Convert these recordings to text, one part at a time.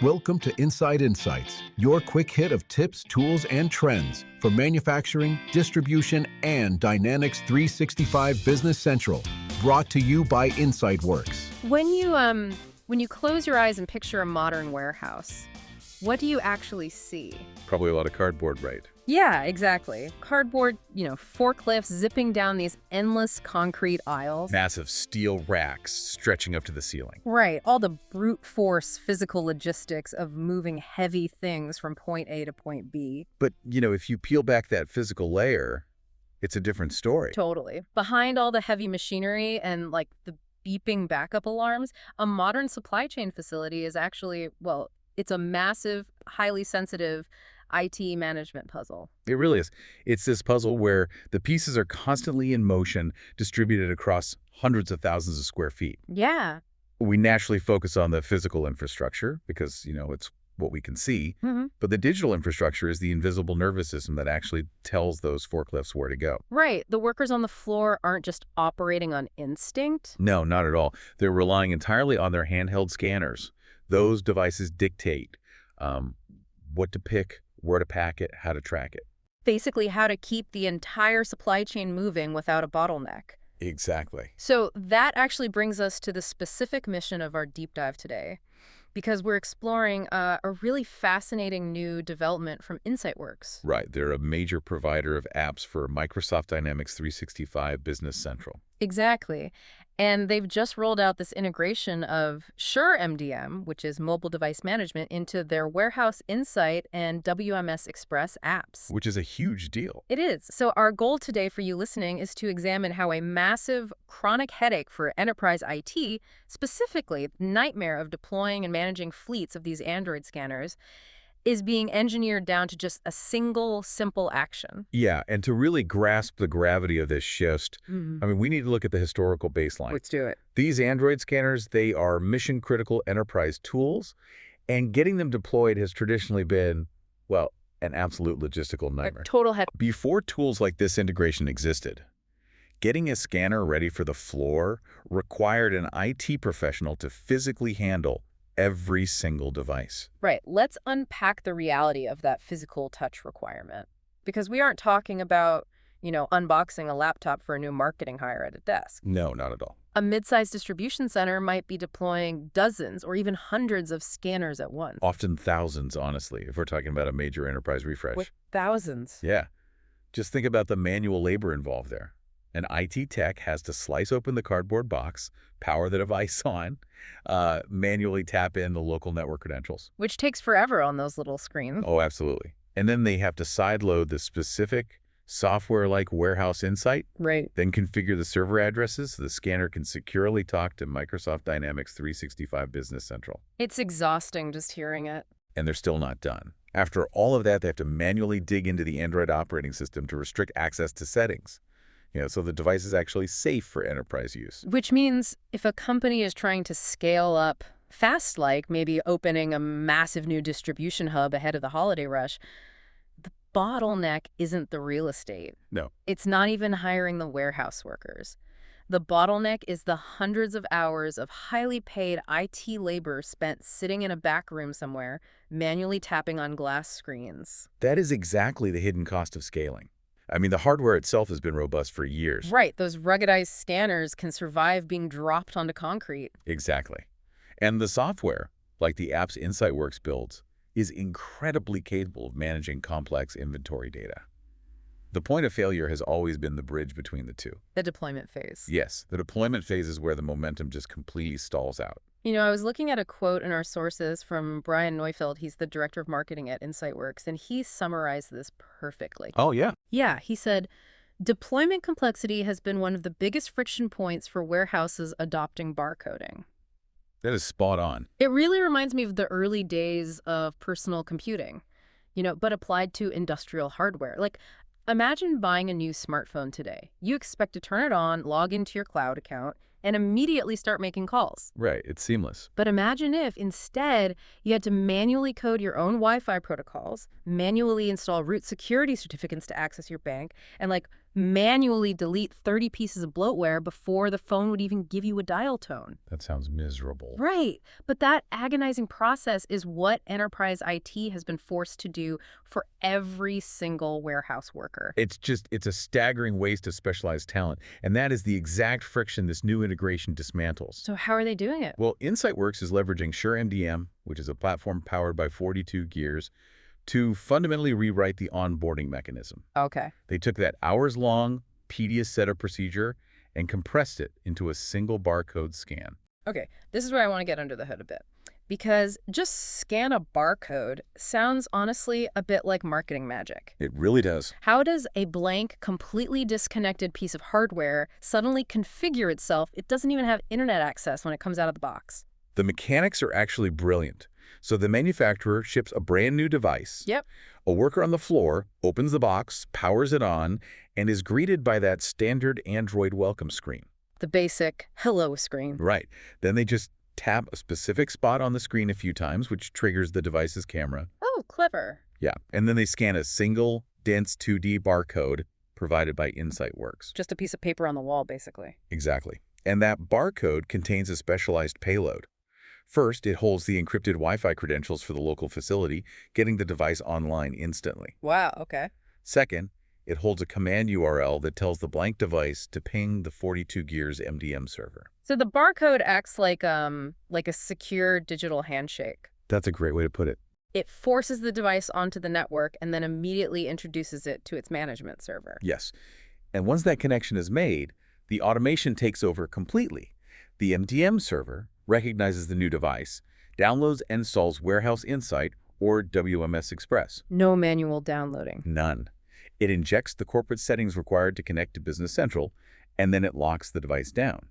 Welcome to Inside Insights, your quick hit of tips, tools, and trends for manufacturing, distribution, and Dynamics 365 Business Central. Brought to you by InsightWorks. When you close your eyes and picture a modern warehouse, what do you actually see? Probably a lot of cardboard, right? Yeah, exactly. Cardboard, forklifts zipping down these endless concrete aisles. Massive steel racks stretching up to the ceiling. Right, all the brute force physical logistics of moving heavy things from point A to point B. But, if you peel back that physical layer, it's a different story. Totally. Behind all the heavy machinery and the beeping backup alarms, a modern supply chain facility is actually, it's a massive, highly sensitive IT management puzzle. It really is. It's this puzzle where the pieces are constantly in motion, distributed across hundreds of thousands of square feet. Yeah. We naturally focus on the physical infrastructure because, it's what we can see. Mm-hmm. But the digital infrastructure is the invisible nervous system that actually tells those forklifts where to go. Right. The workers on the floor aren't just operating on instinct. No, not at all. They're relying entirely on their handheld scanners. Those devices dictate what to pick, where to pack it, how to track it. Basically, how to keep the entire supply chain moving without a bottleneck. Exactly. So that actually brings us to the specific mission of our deep dive today, because we're exploring a really fascinating new development from InsightWorks. Right. They're a major provider of apps for Microsoft Dynamics 365 Business Central. Exactly. And they've just rolled out this integration of Sure MDM, which is mobile device management, into their Warehouse Insight and WMS Express apps. Which is a huge deal. It is. So our goal today for you listening is to examine how a massive chronic headache for enterprise IT, specifically the nightmare of deploying and managing fleets of these Android scanners, is being engineered down to just a single, simple action. Yeah, and to really grasp the gravity of this shift, we need to look at the historical baseline. Let's do it. These Android scanners, they are mission-critical enterprise tools, and getting them deployed has traditionally been, an absolute logistical nightmare. A total head. Before tools like this integration existed, getting a scanner ready for the floor required an IT professional to physically handle every single device. Right. Let's unpack the reality of that physical touch requirement. Because we aren't talking about, unboxing a laptop for a new marketing hire at a desk. No, not at all. A mid-sized distribution center might be deploying dozens or even hundreds of scanners at once. Often thousands, honestly, if we're talking about a major enterprise refresh. With thousands. Yeah. Just think about the manual labor involved there. An IT tech has to slice open the cardboard box, power the device on, manually tap in the local network credentials. Which takes forever on those little screens. Oh, absolutely. And then they have to sideload the specific software like Warehouse Insight. Right. Then configure the server addresses so the scanner can securely talk to Microsoft Dynamics 365 Business Central. It's exhausting just hearing it. And they're still not done. After all of that, they have to manually dig into the Android operating system to restrict access to settings. So the device is actually safe for enterprise use. Which means if a company is trying to scale up fast, like maybe opening a massive new distribution hub ahead of the holiday rush, the bottleneck isn't the real estate. No. It's not even hiring the warehouse workers. The bottleneck is the hundreds of hours of highly paid IT labor spent sitting in a back room somewhere, manually tapping on glass screens. That is exactly the hidden cost of scaling. The hardware itself has been robust for years. Right. Those ruggedized scanners can survive being dropped onto concrete. Exactly. And the software, like the apps InsightWorks builds, is incredibly capable of managing complex inventory data. The point of failure has always been the bridge between the two. The deployment phase. Yes, the deployment phase is where the momentum just completely stalls out. I was looking at a quote in our sources from Brian Neufeld. He's the director of marketing at InsightWorks, and he summarized this perfectly. Oh, yeah? Yeah, he said, deployment complexity has been one of the biggest friction points for warehouses adopting barcoding. That is spot on. It really reminds me of the early days of personal computing, but applied to industrial hardware. Imagine buying a new smartphone today. You expect to turn it on, log into your cloud account, and immediately start making calls. Right, it's seamless. But imagine if, instead, you had to manually code your own Wi-Fi protocols, manually install root security certificates to access your bank, and, manually delete 30 pieces of bloatware before the phone would even give you a dial tone. That sounds miserable. Right. But that agonizing process is what enterprise IT has been forced to do for every single warehouse worker. It's a staggering waste of specialized talent, and that is the exact friction this new integration dismantles. So how are they doing it? Well, InsightWorks is leveraging SureMDM, which is a platform powered by 42 gears, to fundamentally rewrite the onboarding mechanism. Okay. They took that hours-long, tedious setup procedure and compressed it into a single barcode scan. Okay, this is where I want to get under the hood a bit. Because just scan a barcode sounds honestly a bit like marketing magic. It really does. How does a blank, completely disconnected piece of hardware suddenly configure itself? It doesn't even have internet access when it comes out of the box. The mechanics are actually brilliant. So the manufacturer ships a brand new device. Yep. A worker on the floor opens the box, powers it on, and is greeted by that standard Android welcome screen. The basic hello screen. Right. Then they just tap a specific spot on the screen a few times, which triggers the device's camera. Oh, clever. Yeah. And then they scan a single, dense 2D barcode provided by InsightWorks. Just a piece of paper on the wall, basically. Exactly. And that barcode contains a specialized payload. First, it holds the encrypted Wi-Fi credentials for the local facility, getting the device online instantly. Wow, okay. Second, it holds a command URL that tells the blank device to ping the 42 gears MDM server. So the barcode acts like a secure digital handshake. That's a great way to put it. It forces the device onto the network and then immediately introduces it to its management server. Yes. And once that connection is made, the automation takes over completely. The MDM server recognizes the new device, downloads and installs Warehouse Insight or WMS Express. No manual downloading. None. It injects the corporate settings required to connect to Business Central, and then it locks the device down.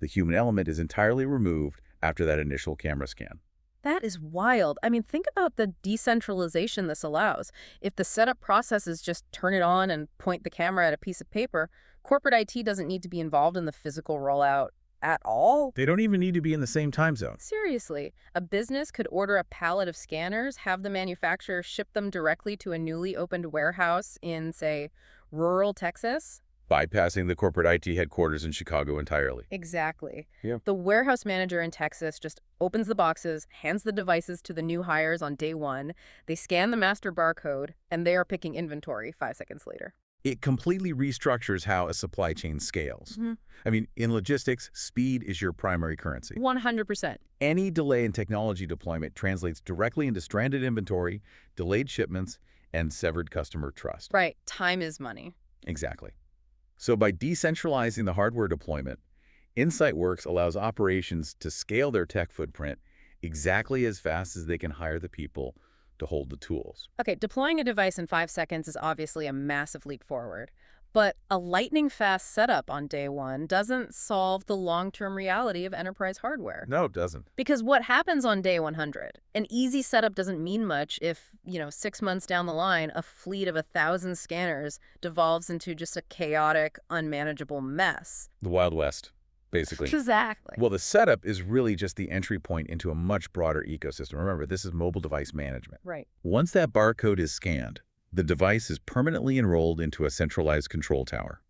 The human element is entirely removed after that initial camera scan. That is wild. I mean, think about the decentralization this allows. If the setup process is just turn it on and point the camera at a piece of paper, corporate IT doesn't need to be involved in the physical rollout at all. They don't even need to be in the same time zone. Seriously, a business could order a pallet of scanners, have the manufacturer ship them directly to a newly opened warehouse in, say, rural Texas. Bypassing the corporate IT headquarters in Chicago entirely. Exactly. Yeah. The warehouse manager in Texas just opens the boxes, hands the devices to the new hires on day one. They scan the master barcode, and they are picking inventory 5 seconds later. It completely restructures how a supply chain scales. I mean, in logistics, speed is your primary currency. 100%. Any delay in technology deployment translates directly into stranded inventory, delayed shipments, and severed customer trust. Right. Time is money. Exactly. So by decentralizing the hardware deployment, InsightWorks allows operations to scale their tech footprint exactly as fast as they can hire the people to hold the tools. Okay, deploying a device in 5 seconds is obviously a massive leap forward. But a lightning-fast setup on day one doesn't solve the long-term reality of enterprise hardware. No, it doesn't. Because what happens on day 100? An easy setup doesn't mean much if, 6 months down the line, a fleet of 1,000 scanners devolves into just a chaotic, unmanageable mess. The Wild West, basically. Exactly. Well, the setup is really just the entry point into a much broader ecosystem. Remember, this is mobile device management. Right. Once that barcode is scanned, the device is permanently enrolled into a centralized control tower.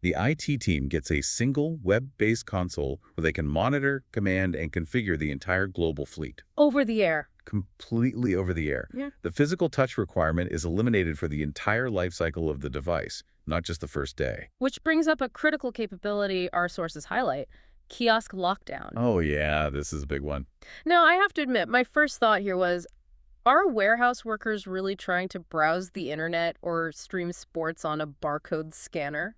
The IT team gets a single web-based console where they can monitor, command, and configure the entire global fleet. Over the air. Completely over the air. Yeah. The physical touch requirement is eliminated for the entire life cycle of the device, not just the first day. Which brings up a critical capability our sources highlight: kiosk lockdown. Oh yeah, this is a big one. Now, I have to admit, my first thought here was, are warehouse workers really trying to browse the internet or stream sports on a barcode scanner?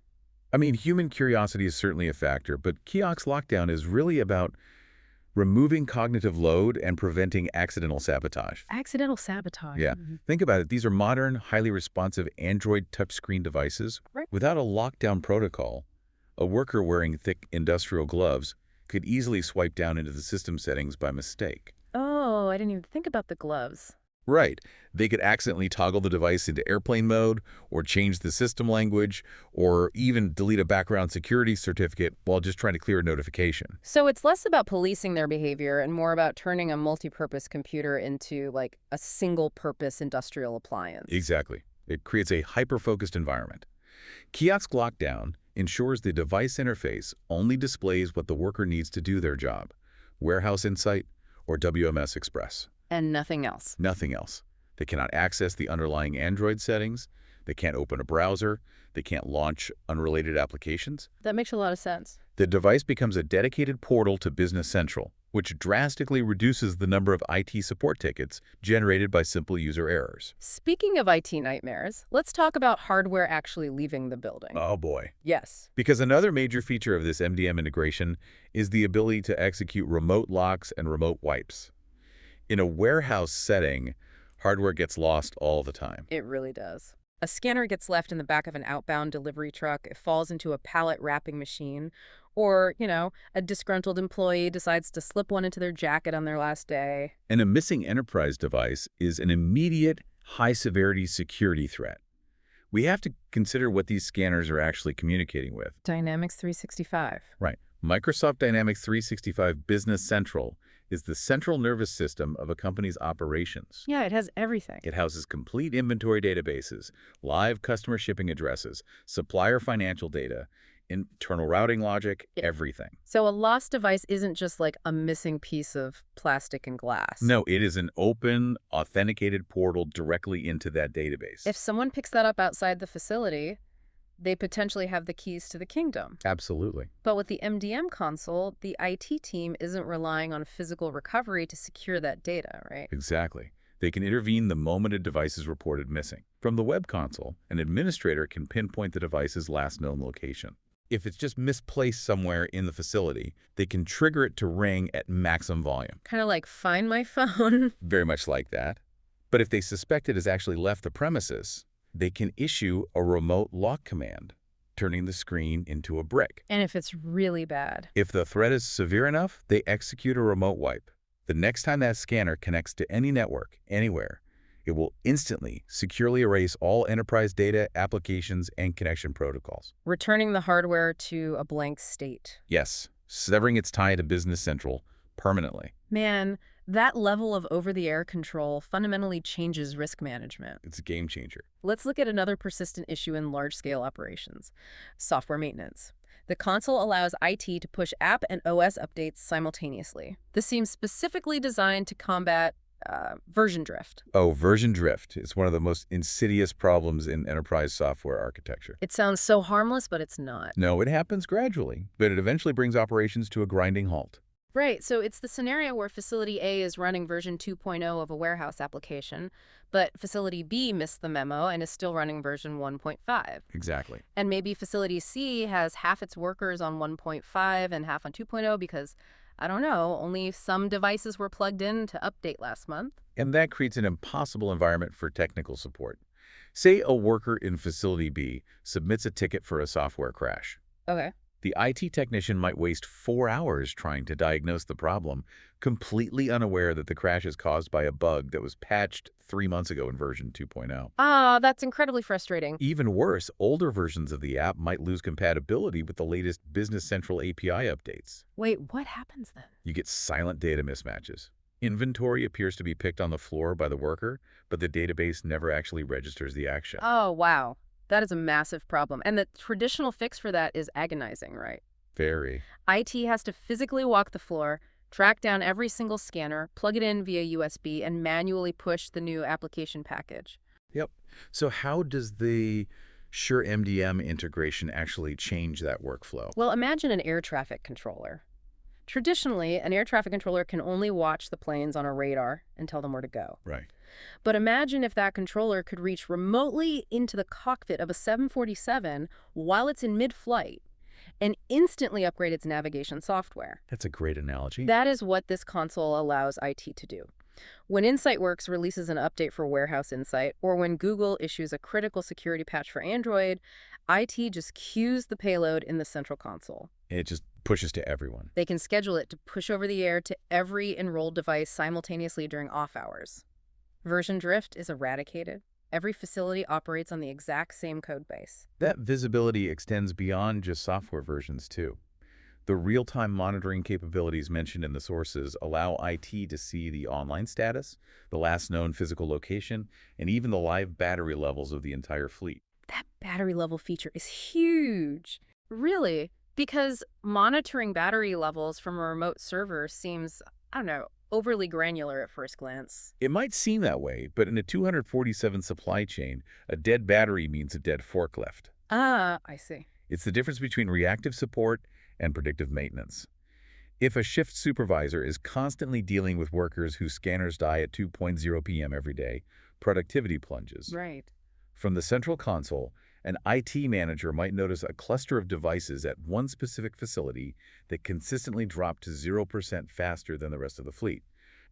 I mean, human curiosity is certainly a factor, but kiosk lockdown is really about removing cognitive load and preventing accidental sabotage. Accidental sabotage. Yeah. Think about it. These are modern, highly responsive Android touchscreen devices. Right. Without a lockdown protocol, a worker wearing thick industrial gloves could easily swipe down into the system settings by mistake. Oh, I didn't even think about the gloves. Right. They could accidentally toggle the device into airplane mode, or change the system language, or even delete a background security certificate while just trying to clear a notification. So it's less about policing their behavior and more about turning a multi-purpose computer into, like, a single-purpose industrial appliance. Exactly. It creates a hyper-focused environment. Kiosk lockdown ensures the device interface only displays what the worker needs to do their job, Warehouse Insight or WMS Express. And nothing else. Nothing else. They cannot access the underlying Android settings. They can't open a browser. They can't launch unrelated applications. That makes a lot of sense. The device becomes a dedicated portal to Business Central, which drastically reduces the number of IT support tickets generated by simple user errors. Speaking of IT nightmares, let's talk about hardware actually leaving the building. Oh boy. Yes. Because another major feature of this MDM integration is the ability to execute remote locks and remote wipes. In a warehouse setting, hardware gets lost all the time. It really does. A scanner gets left in the back of an outbound delivery truck, it falls into a pallet wrapping machine, or, a disgruntled employee decides to slip one into their jacket on their last day. And a missing enterprise device is an immediate, high-severity security threat. We have to consider what these scanners are actually communicating with. Dynamics 365. Right. Microsoft Dynamics 365 Business Central is the central nervous system of a company's operations. Yeah, it has everything. It houses complete inventory databases, live customer shipping addresses, supplier financial data, internal routing logic, everything. So a lost device isn't just like a missing piece of plastic and glass. No, it is an open, authenticated portal directly into that database. If someone picks that up outside the facility, they potentially have the keys to the kingdom. Absolutely. But with the MDM console, the IT team isn't relying on physical recovery to secure that data, right? Exactly. They can intervene the moment a device is reported missing. From the web console, an administrator can pinpoint the device's last known location. If it's just misplaced somewhere in the facility, they can trigger it to ring at maximum volume. Kind of like Find My Phone. Very much like that. But if they suspect it has actually left the premises, they can issue a remote lock command, turning the screen into a brick. And if it's really bad? If the threat is severe enough, they execute a remote wipe. The next time that scanner connects to any network, anywhere, it will instantly, securely erase all enterprise data, applications, and connection protocols. Returning the hardware to a blank state. Yes, severing its tie to Business Central permanently. Man, that level of over-the-air control fundamentally changes risk management. It's a game changer. Let's look at another persistent issue in large-scale operations: software maintenance. The console allows IT to push app and OS updates simultaneously. This seems specifically designed to combat version drift. Oh, version drift. It's one of the most insidious problems in enterprise software architecture. It sounds so harmless, but it's not. No, it happens gradually, but it eventually brings operations to a grinding halt. Right, so it's the scenario where Facility A is running version 2.0 of a warehouse application, but Facility B missed the memo and is still running version 1.5. Exactly. And maybe Facility C has half its workers on 1.5 and half on 2.0 because, I don't know, only some devices were plugged in to update last month. And that creates an impossible environment for technical support. Say a worker in Facility B submits a ticket for a software crash. Okay. The IT technician might waste 4 hours trying to diagnose the problem, completely unaware that the crash is caused by a bug that was patched 3 months ago in version 2.0. Ah, that's incredibly frustrating. Even worse, older versions of the app might lose compatibility with the latest Business Central API updates. Wait, what happens then? You get silent data mismatches. Inventory appears to be picked on the floor by the worker, but the database never actually registers the action. Oh, wow. That is a massive problem. And the traditional fix for that is agonizing, right? Very. IT has to physically walk the floor, track down every single scanner, plug it in via USB, and manually push the new application package. Yep. So how does the Sure MDM integration actually change that workflow? Well, imagine an air traffic controller. Traditionally, an air traffic controller can only watch the planes on a radar and tell them where to go. Right. But imagine if that controller could reach remotely into the cockpit of a 747 while it's in mid-flight and instantly upgrade its navigation software. That's a great analogy. That is what this console allows IT to do. When InsightWorks releases an update for Warehouse Insight, or when Google issues a critical security patch for Android, IT just queues the payload in the central console. It just pushes to everyone. They can schedule it to push over the air to every enrolled device simultaneously during off hours. Version drift is eradicated. Every facility operates on the exact same code base. That visibility extends beyond just software versions, too. The real-time monitoring capabilities mentioned in the sources allow IT to see the online status, the last known physical location, and even the live battery levels of the entire fleet. That battery level feature is huge. Really? Because monitoring battery levels from a remote server seems, I don't know, overly granular at first glance. It might seem that way, but in a 247 supply chain, a dead battery means a dead forklift. Ah, I see. It's the difference between reactive support and predictive maintenance. If a shift supervisor is constantly dealing with workers whose scanners die at 2:00 p.m. every day, productivity plunges. Right. From the central console, an IT manager might notice a cluster of devices at one specific facility that consistently drop to 0% faster than the rest of the fleet.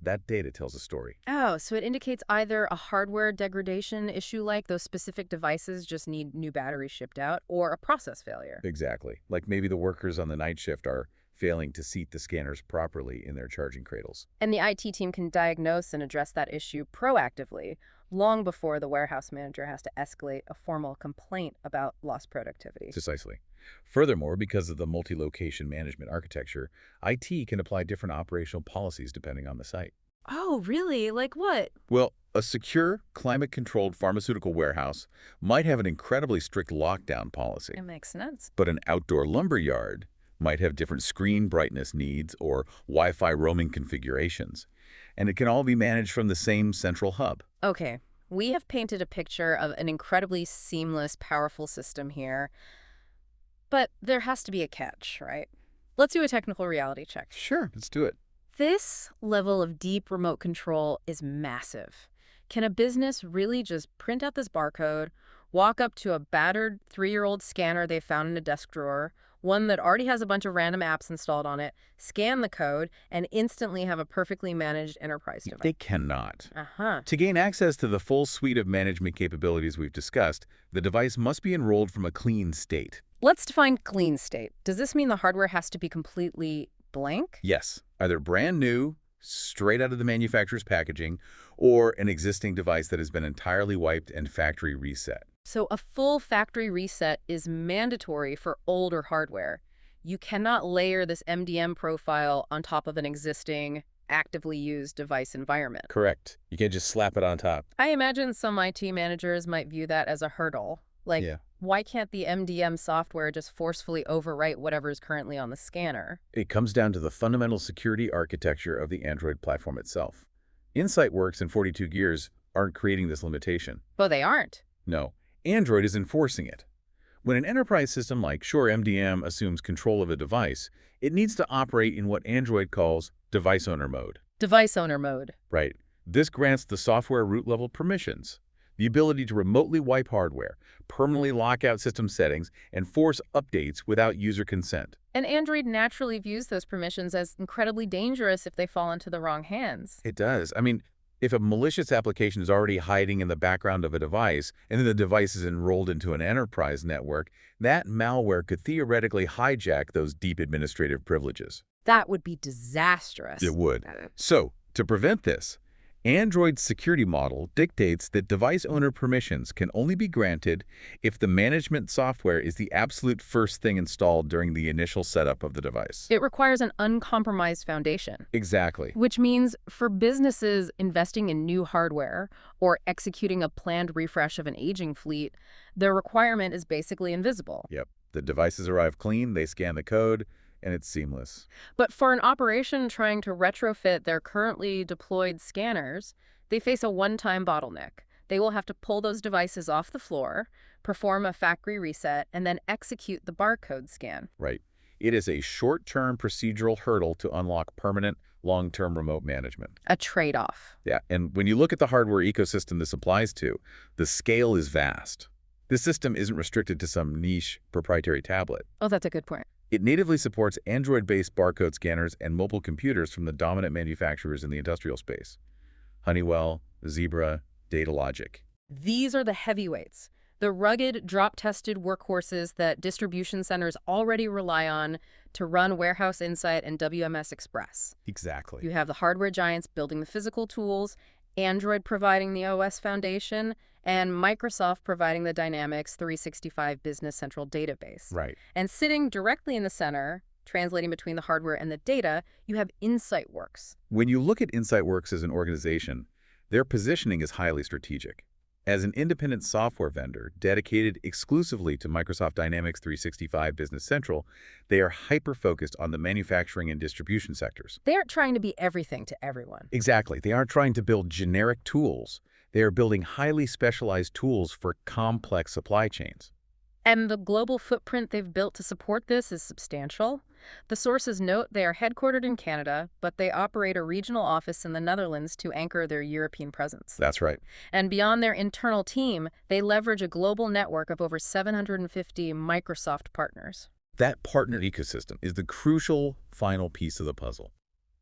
That data tells a story. Oh, so it indicates either a hardware degradation issue like those specific devices just need new batteries shipped out, or a process failure. Exactly. Like maybe the workers on the night shift are failing to seat the scanners properly in their charging cradles. And the IT team can diagnose and address that issue proactively, long before the warehouse manager has to escalate a formal complaint about lost productivity. Precisely. Furthermore, because of the multi-location management architecture, IT can apply different operational policies depending on the site. Oh, really? Like what? Well, a secure, climate-controlled pharmaceutical warehouse might have an incredibly strict lockdown policy, It makes sense. but an outdoor lumber yard might have different screen brightness needs or Wi-Fi roaming configurations, and it can all be managed from the same central hub. Okay, we have painted a picture of an incredibly seamless, powerful system here. But there has to be a catch, right? Let's do a technical reality check. Sure, let's do it. This level of deep remote control is massive. Can a business really just print out this barcode, walk up to a battered 3-year-old scanner they found in a desk drawer, one that already has a bunch of random apps installed on it, scan the code, and instantly have a perfectly managed enterprise device? They cannot. Uh-huh. To gain access to the full suite of management capabilities we've discussed, the device must be enrolled from a clean state. Let's define clean state. Does this mean the hardware has to be completely blank? Yes, either brand new, straight out of the manufacturer's packaging, or an existing device that has been entirely wiped and factory reset. So a full factory reset is mandatory for older hardware. You cannot layer this MDM profile on top of an existing, actively used device environment. Correct. You can't just slap it on top. I imagine some IT managers might view that as a hurdle. Like, Yeah. why can't the MDM software just forcefully overwrite whatever is currently on the scanner? It comes down to the fundamental security architecture of the Android platform itself. InsightWorks and 42 Gears aren't creating this limitation. Oh, they aren't. No, Android is enforcing it. When an enterprise system like Sure MDM assumes control of a device, it needs to operate in what Android calls device owner mode. Device owner mode. Right. This grants the software root level permissions, the ability to remotely wipe hardware, permanently lock out system settings, and force updates without user consent. And Android naturally views those permissions as incredibly dangerous if they fall into the wrong hands. It does. I mean, if a malicious application is already hiding in the background of a device, and then the device is enrolled into an enterprise network, that malware could theoretically hijack those deep administrative privileges. That would be disastrous. It would. So, to prevent this, Android's security model dictates that device owner permissions can only be granted if the management software is the absolute first thing installed during the initial setup of the device. It requires an uncompromised foundation. Exactly. Which means for businesses investing in new hardware or executing a planned refresh of an aging fleet, the requirement is basically invisible. Yep. The devices arrive clean, they scan the code, and it's seamless. But for an operation trying to retrofit their currently deployed scanners, they face a one-time bottleneck. They will have to pull those devices off the floor, perform a factory reset, and then execute the barcode scan. Right. It is a short-term procedural hurdle to unlock permanent, long-term remote management. A trade-off. Yeah, and when you look at the hardware ecosystem this applies to, the scale is vast. This system isn't restricted to some niche proprietary tablet. Oh, that's a good point. It natively supports Android-based barcode scanners and mobile computers from the dominant manufacturers in the industrial space: Honeywell, Zebra, Datalogic. These are the heavyweights, the rugged, drop-tested workhorses that distribution centers already rely on to run Warehouse Insight and WMS Express. Exactly. You have the hardware giants building the physical tools, Android providing the OS foundation, and Microsoft providing the Dynamics 365 Business Central database. Right. And sitting directly in the center, translating between the hardware and the data, you have InsightWorks. When you look at InsightWorks as an organization, their positioning is highly strategic. As an independent software vendor dedicated exclusively to Microsoft Dynamics 365 Business Central, they are hyper-focused on the manufacturing and distribution sectors. They aren't trying to be everything to everyone. Exactly. They aren't trying to build generic tools. They are building highly specialized tools for complex supply chains. And the global footprint they've built to support this is substantial. The sources note they are headquartered in Canada, but they operate a regional office in the Netherlands to anchor their European presence. That's right. And beyond their internal team, they leverage a global network of over 750 Microsoft partners. That partner ecosystem is the crucial final piece of the puzzle.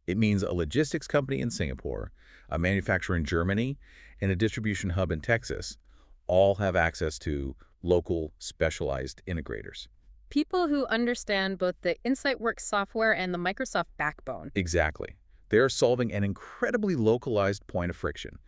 It means a logistics company in Singapore, a manufacturer in Germany, and a distribution hub in Texas all have access to local specialized integrators. People who understand both the InsightWorks software and the Microsoft backbone. Exactly. They are solving an incredibly localized point of friction,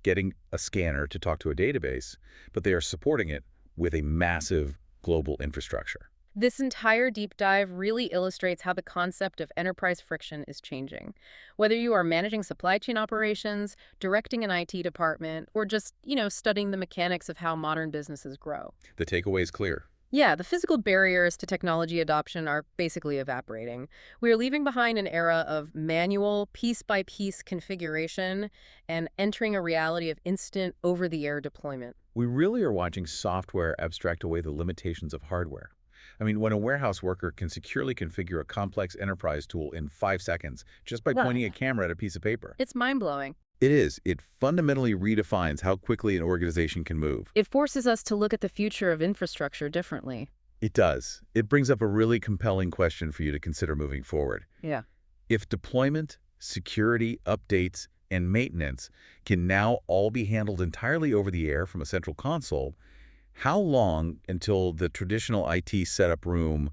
getting a scanner to talk to a database, but they are supporting it with a massive global infrastructure. This entire deep dive really illustrates how the concept of enterprise friction is changing. Whether you are managing supply chain operations, directing an IT department, or just, studying the mechanics of how modern businesses grow. The takeaway is clear. Yeah, the physical barriers to technology adoption are basically evaporating. We are leaving behind an era of manual, piece-by-piece configuration and entering a reality of instant, over-the-air deployment. We really are watching software abstract away the limitations of hardware. I mean, when a warehouse worker can securely configure a complex enterprise tool in 5 seconds just by pointing a camera at a piece of paper. It's mind-blowing. It is. It fundamentally redefines how quickly an organization can move. It forces us to look at the future of infrastructure differently. It does. It brings up a really compelling question for you to consider moving forward. Yeah. If deployment, security, updates, and maintenance can now all be handled entirely over the air from a central console, how long until the traditional IT setup room,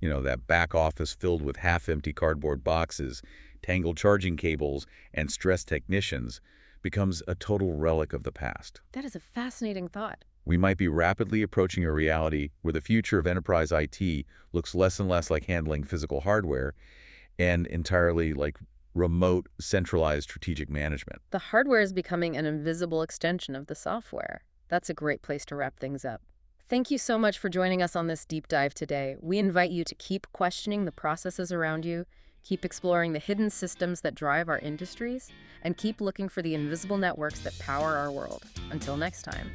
that back office filled with half-empty cardboard boxes, tangled charging cables, and stressed technicians, becomes a total relic of the past? That is a fascinating thought. We might be rapidly approaching a reality where the future of enterprise IT looks less and less like handling physical hardware and entirely like remote, centralized strategic management. The hardware is becoming an invisible extension of the software. That's a great place to wrap things up. Thank you so much for joining us on this deep dive today. We invite you to keep questioning the processes around you, keep exploring the hidden systems that drive our industries, and keep looking for the invisible networks that power our world. Until next time.